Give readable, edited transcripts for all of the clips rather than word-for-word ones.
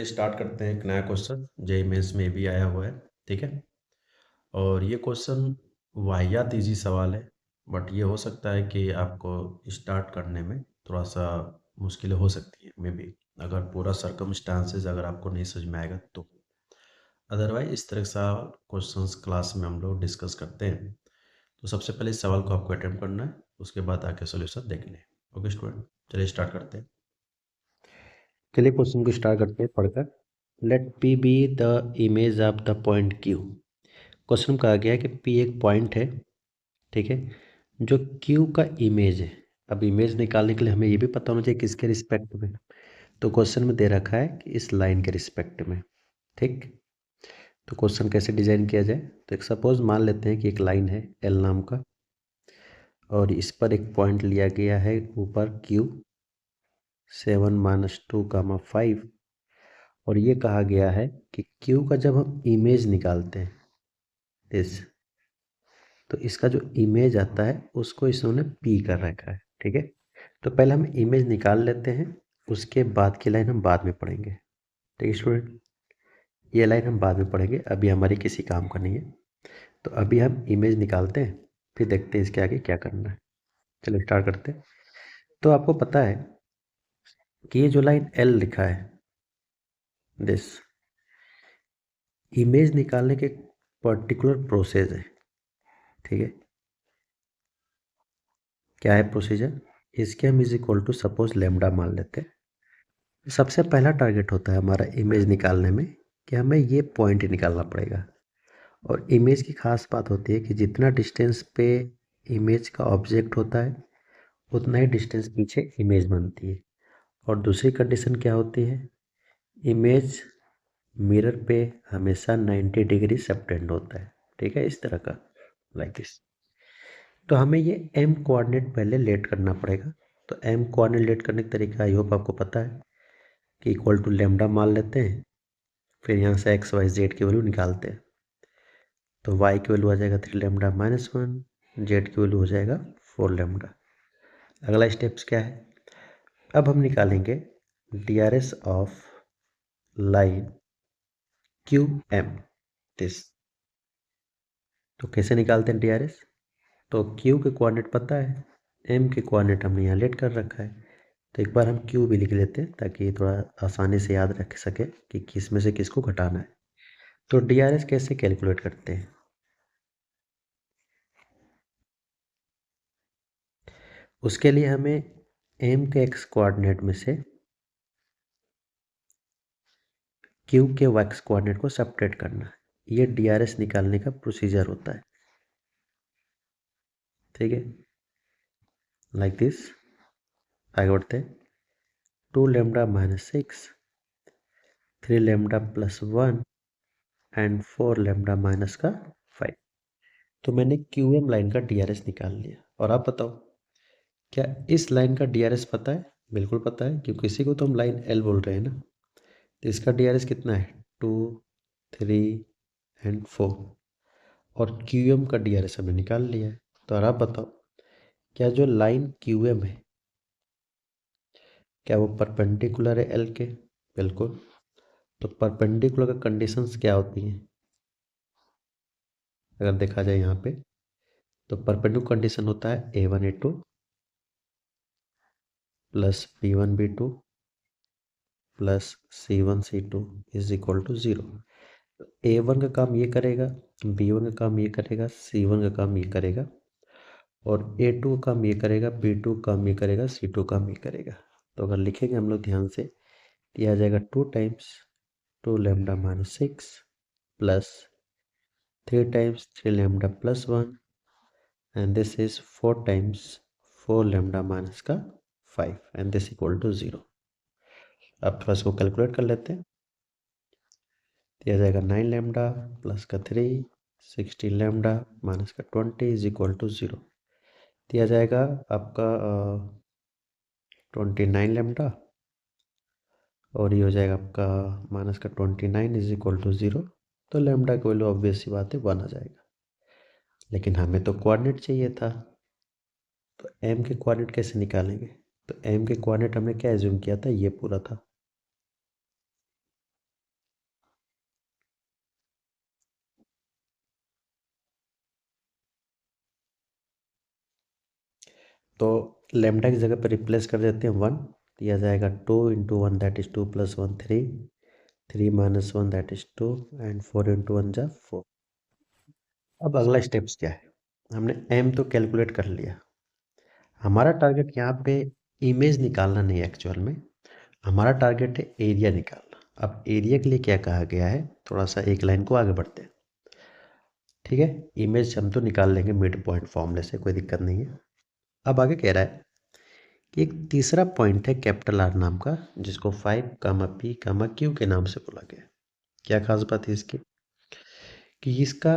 Start करते हैं एक नया क्वेश्चन जेईई मेंस में भी आया हुआ है। ठीक है। और ये क्वेश्चन वाहियात इजी सवाल है, बट ये हो सकता है कि आपको स्टार्ट करने में थोड़ा सा मुश्किलें हो सकती है मे बी, अगर पूरा सर्कमस्टांसेस अगर आपको नहीं समझ में आएगा तो। अदरवाइज इस तरह का क्वेश्चंस क्लास में हम लोग डिस्कस करते हैं। तो सबसे पहले इस सवाल को आपको अटेम्प्ट करना है, उसके बाद आके सोल्यूशन देखने हैं। ओके स्टूडेंट, चलिए स्टार्ट करते हैं। चलिए क्वेश्चन को स्टार्ट करते हैं पढ़कर। Let P be the image of the point Q. Question में कहा गया है कि पी एक पॉइंट है, ठीक है, जो क्यू का इमेज है। अब इमेज निकालने के लिए हमें ये भी पता होना चाहिए किसके रिस्पेक्ट में। तो क्वेश्चन में दे रखा है कि इस लाइन के रिस्पेक्ट में। ठीक, तो क्वेश्चन कैसे डिजाइन किया जाए। तो एक सपोज मान लेते हैं कि एक लाइन है एल नाम का, और इस पर एक पॉइंट लिया गया है ऊपर क्यू 7-2, 5। और ये कहा गया है कि क्यू का जब हम इमेज निकालते हैं दिस, तो इसका जो इमेज आता है उसको इन्होंने पी कर रखा है। ठीक है, तो पहले हम इमेज निकाल लेते हैं, उसके बाद की लाइन हम बाद में पढ़ेंगे। ठीक है स्टूडेंट, ये लाइन हम बाद में पढ़ेंगे, अभी हमारी किसी काम का नहीं है। तो अभी हम इमेज निकालते हैं, फिर देखते हैं इसके आगे क्या करना है। चलो स्टार्ट करते हैं। तो आपको पता है कि ये जो लाइन एल लिखा है दिस, इमेज निकालने के पर्टिकुलर प्रोसेस है। ठीक है, क्या है प्रोसीजर, इसके हम is equal to suppose lambda मान लेते हैं। सबसे पहला टारगेट होता है हमारा इमेज निकालने में कि हमें ये पॉइंट निकालना पड़ेगा। और इमेज की खास बात होती है कि जितना डिस्टेंस पे इमेज का ऑब्जेक्ट होता है उतना ही डिस्टेंस पीछे इमेज बनती है। और दूसरी कंडीशन क्या होती है, इमेज मिरर पे हमेशा 90 डिग्री सेपरेट होता है। ठीक है, इस तरह का लाइक दिस। तो हमें ये एम कोऑर्डिनेट पहले लेट करना पड़ेगा। तो एम कोऑर्डिनेट लेट करने का तरीका आई होप आपको पता है कि इक्वल टू लेमडा मान लेते हैं, फिर यहाँ से एक्स वाई जेड की वैल्यू निकालते हैं। तो वाई की वैल्यू आ जाएगा 3 लेमडा -1, जेड की वैल्यू हो जाएगा 4 लेमडा। अगला स्टेप्स क्या है, अब हम निकालेंगे d r s of line Q M this. तो कैसे निकालते हैं डी आर एस, तो क्यू के कोऑर्डिनेट पता है, एम के कोऑर्डिनेट हमने यहाँ लेट कर रखा है। तो एक बार हम क्यू भी लिख लेते हैं ताकि थोड़ा आसानी से याद रख सके कि किस में से किसको घटाना है। तो डी आर एस कैसे कैलकुलेट करते हैं, उसके लिए हमें एम के एक्स कोऑर्डिनेट में से क्यू के वाई कोऑर्डिनेट को सेपरेट करना है। ये डी आर एस निकालने का प्रोसीजर होता है। ठीक है, लाइक दिस। आगे बढ़ते हैं। 2 लेमडा -6, 3 लेमडा +1 एंड 4 लेमडा -5। तो मैंने क्यू एम लाइन का डी आर एस निकाल लिया। और आप बताओ क्या इस लाइन का डी आर एस पता है। बिल्कुल पता है, क्योंकि इसी को तो हम लाइन एल बोल रहे हैं ना। तो इसका डी आर एस कितना है, 2, 3 एंड 4। और क्यू एम का डी आर एस हमने निकाल लिया है। तो और आप बताओ क्या जो लाइन क्यू एम है क्या वो परपेंडिकुलर है एल के। बिल्कुल। तो परपेंडिकुलर का कंडीशंस क्या होती हैं, अगर देखा जाए यहाँ पे, तो परपेंडिकुलर कंडीशन होता है A1 A2 plus B1 B2 plus C1 C2 is equal to 0। A1 का काम ये करेगा, B1 का काम ये करेगा, C1 का काम ये करेगा, और A2 का काम ये करेगा, B2 का काम ये करेगा, C2 का काम ये करेगा। तो अगर लिखेंगे हम लोग ध्यान से, दिया जाएगा 2 times 2 lambda -6 plus 3 times 3 lambda +1 and this is 4 times 4 lambda minus का 5 and this equal to 0। अब थोड़ा इसको कैलकुलेट कर लेते हैं। दिया जाएगा 9 लैम्डा प्लस का 3, 16 लैम्डा माइनस का 20 इज इक्वल टू 0। दिया जाएगा आपका 29 लैम्डा, और ये हो जाएगा आपका माइनस का 29 इज इक्वल टू 0। तो लैम्डा की वैल्यू ऑब्वियस सी बात है 1 आ जाएगा। लेकिन हमें तो कोऑर्डिनेट चाहिए था, तो एम के कोऑर्डिनेट कैसे निकालेंगे। तो एम के कोऑर्डिनेट हमने क्या एज्यूम किया था, ये पूरा था। तो लेमडा की जगह पर रिप्लेस कर देते हैं 1, दिया जाएगा 2 × 1 that is 2 + 1 3, 3 - 1 that is 2 and 4 × 1 जा 4। अब अगला स्टेप्स क्या है, हमने एम तो कैलकुलेट कर लिया। हमारा टारगेट यहाँ पे इमेज निकालना नहीं है, एक्चुअल में हमारा टारगेट है एरिया निकालना। अब एरिया के लिए क्या कहा गया है, थोड़ा सा एक लाइन को आगे बढ़ते हैं। ठीक है, इमेज हम तो निकाल लेंगे मिड पॉइंट फॉर्मूले से, कोई दिक्कत नहीं है। अब आगे कह रहा है कि एक तीसरा पॉइंट है कैपिटल आर नाम का, जिसको 5, P, Q के नाम से बोला गया है। क्या खास बात है इसकी, कि इसका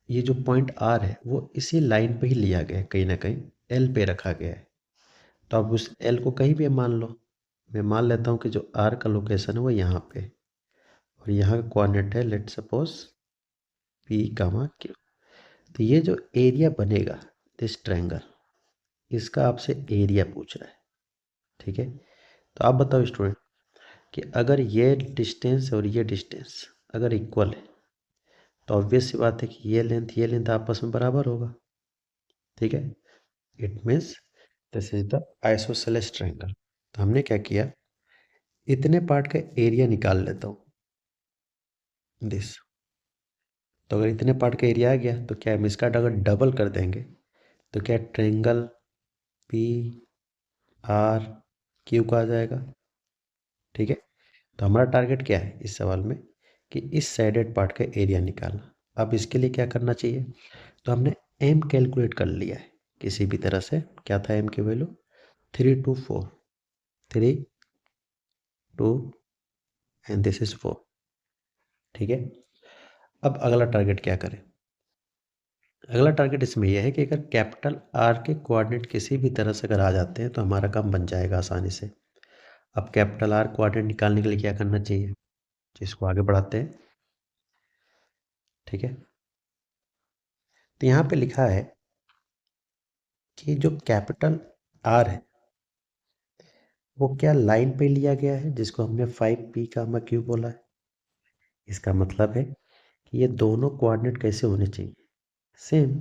ये जो पॉइंट आर है वो इसी लाइन पे ही लिया गया है, कहीं ना कहीं एल पे रखा गया है। तो अब उस एल को कहीं भी मान लो, मैं मान लेता हूँ कि जो आर का लोकेशन है वो यहाँ पे, और यहाँ का कोऑर्डिनेट है लेट सपोज P, Q। तो ये जो एरिया बनेगा दिस ट्रायंगल, इसका आपसे एरिया पूछ रहा है। ठीक है, तो आप बताओ स्टूडेंट कि अगर ये डिस्टेंस और ये डिस्टेंस अगर इक्वल है तो ऑब्वियस सी बात है कि ये लेंथ आपस में बराबर होगा। ठीक है, it means this is the isosceles triangle. तो हमने क्या किया, इतने पार्ट का एरिया निकाल लेता हूँ दिस। तो अगर इतने पार्ट का एरिया आ गया तो क्या हम इसका अगर डबल कर देंगे तो क्या ट्रायंगल पी आर क्यू का आ जाएगा। ठीक है, तो हमारा टारगेट क्या है इस सवाल में, कि इस साइडेड पार्ट का एरिया निकालना। अब इसके लिए क्या करना चाहिए, तो हमने एम कैलकुलेट कर लिया है किसी भी तरह से। क्या था एम की वैल्यू, 3 2 4, 3 2 एंड दिस इज 4। ठीक है, अब अगला टारगेट क्या करें, अगला टारगेट इसमें यह है कि अगर कैपिटल आर के कोऑर्डिनेट किसी भी तरह से अगर आ जाते हैं तो हमारा काम बन जाएगा आसानी से। अब कैपिटल आर कोऑर्डिनेट निकालने के लिए क्या करना चाहिए, जिसको आगे बढ़ाते हैं। ठीक है, तो यहाँ पे लिखा है कि जो कैपिटल आर है वो क्या लाइन पे लिया गया है, जिसको हमने 5P, Q बोला है। इसका मतलब है कि ये दोनों कोऑर्डिनेट कैसे होने चाहिए, सेम,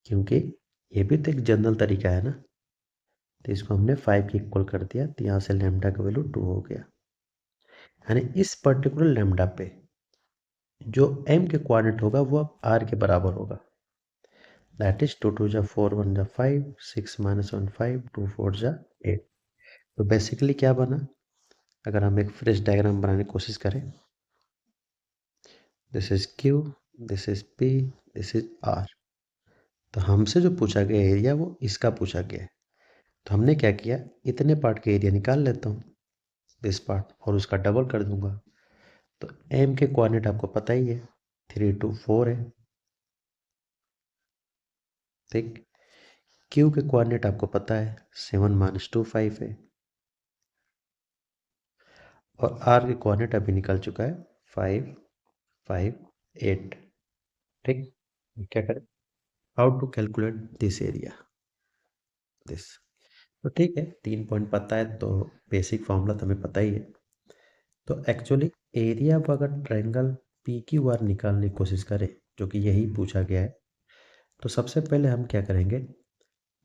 क्योंकि ये भी तो एक जनरल तरीका है ना। तो इसको हमने 5 के इक्वल कर दिया, तो यहाँ से लैम्डा का वैल्यू 2 हो गया। यानी इस पर्टिकुलर लैम्डा पे जो m के कोऑर्डिनेट होगा वो अब r के बराबर होगा। दैट इज 2 2 जा 4 1 जा 5, 6 - 1 5, 2 4 जा 8। तो बेसिकली क्या बना, अगर हम एक फ्रेश डायग्राम बनाने की कोशिश करें, this is Q, this is P, this is R। तो हमसे जो पूछा गया एरिया वो इसका पूछा गया है। तो हमने क्या किया, इतने पार्ट का एरिया निकाल लेता हूँ दिस पार्ट, और उसका डबल कर दूंगा। तो m के कोऑर्डिनेट आपको पता ही है, 3 2 4 है। ठीक, Q के कोऑर्डिनेट आपको पता है 7 - 2 5 है, और R के कोऑर्डिनेट अभी निकल चुका है 5 5 8। ठीक, क्या करें, how to calculate this area this. तो ठीक है, 3 पॉइंट पता है तो बेसिक फॉर्मूला तो हमें पता ही है। तो एक्चुअली एरिया अब अगर ट्रायंगल पी क्यू आर निकालने की कोशिश करें, जो कि यही पूछा गया है, तो सबसे पहले हम क्या करेंगे,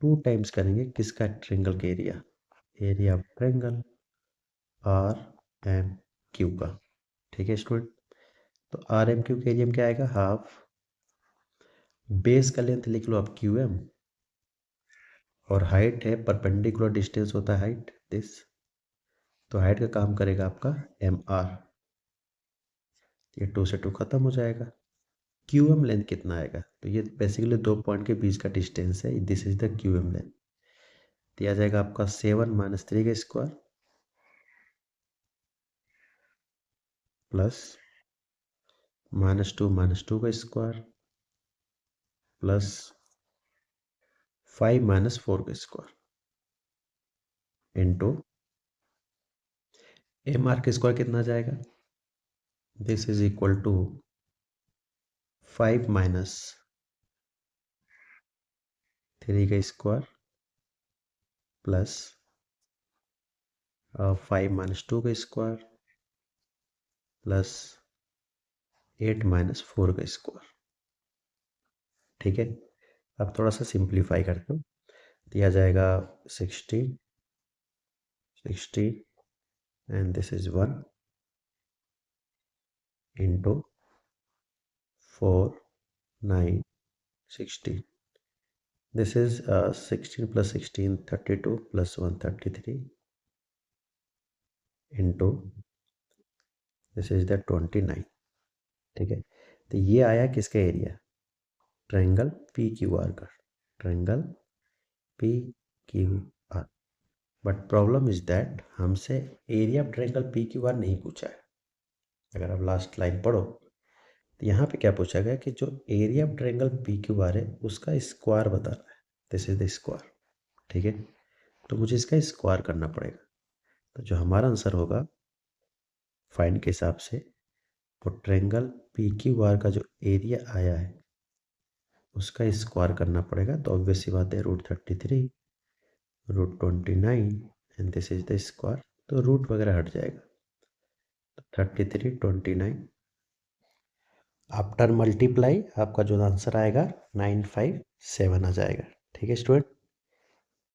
2 टाइम्स करेंगे किसका, ट्रायंगल का area, area of triangle R M Q का। ठीक है स्टूडेंट, तो आर एम क्यू का एरिया में क्या आएगा, हाफ बेस का लेंथ लिख लो आप क्यू एम, और हाइट है परपेंडिकुलर डिस्टेंस होता है हाइट दिस, तो हाइट का काम करेगा आपका एम आर। ये 2 से 2 खत्म हो जाएगा। क्यू एम लेंथ कितना आएगा, तो ये बेसिकली 2 पॉइंट के बीच का डिस्टेंस है, this is the Q M length. दिया जाएगा आपका 7 - 3 का स्क्वायर प्लस -2 - 2 का स्क्वायर प्लस 5 - 4 का स्क्वायर इंटू एम आर का स्क्वायर कितना जाएगा, दिस इज इक्वल टू 5 - 3 का स्क्वायर प्लस 5 - 2 का स्क्वायर प्लस 8 - 4 का स्क्वायर। ठीक है, अब थोड़ा सा सिंप्लीफाई करते हो, दिया जाएगा 60 and this is 1 into 4 9 16. This is 16 plus 16 32 plus 1 33 into this is the 29. ठीक है, तो ये आया किसका area, triangle P Q R का, triangle P Q R. But problem is that हमसे area of triangle P Q R नहीं पूछा है. अगर आप लास्ट लाइन पढ़ो तो यहाँ पे क्या पूछा गया कि जो area of triangle P Q are है उसका स्क्वायर बताना है. This is the square. ठीक है, तो मुझे इसका स्क्वायर करना पड़ेगा. तो जो हमारा आंसर होगा फाइंड के हिसाब से, वो ट्रायंगल पी क्यू आर का जो एरिया आया है उसका स्क्वायर करना पड़ेगा. तो ऑब्वियस सी बात है √33 √29 and this is the square. तो रूट वगैरह हट जाएगा. तो 33 29 आफ्टर मल्टीप्लाई आपका जो आंसर आएगा 957 आ जाएगा. ठीक है स्टूडेंट.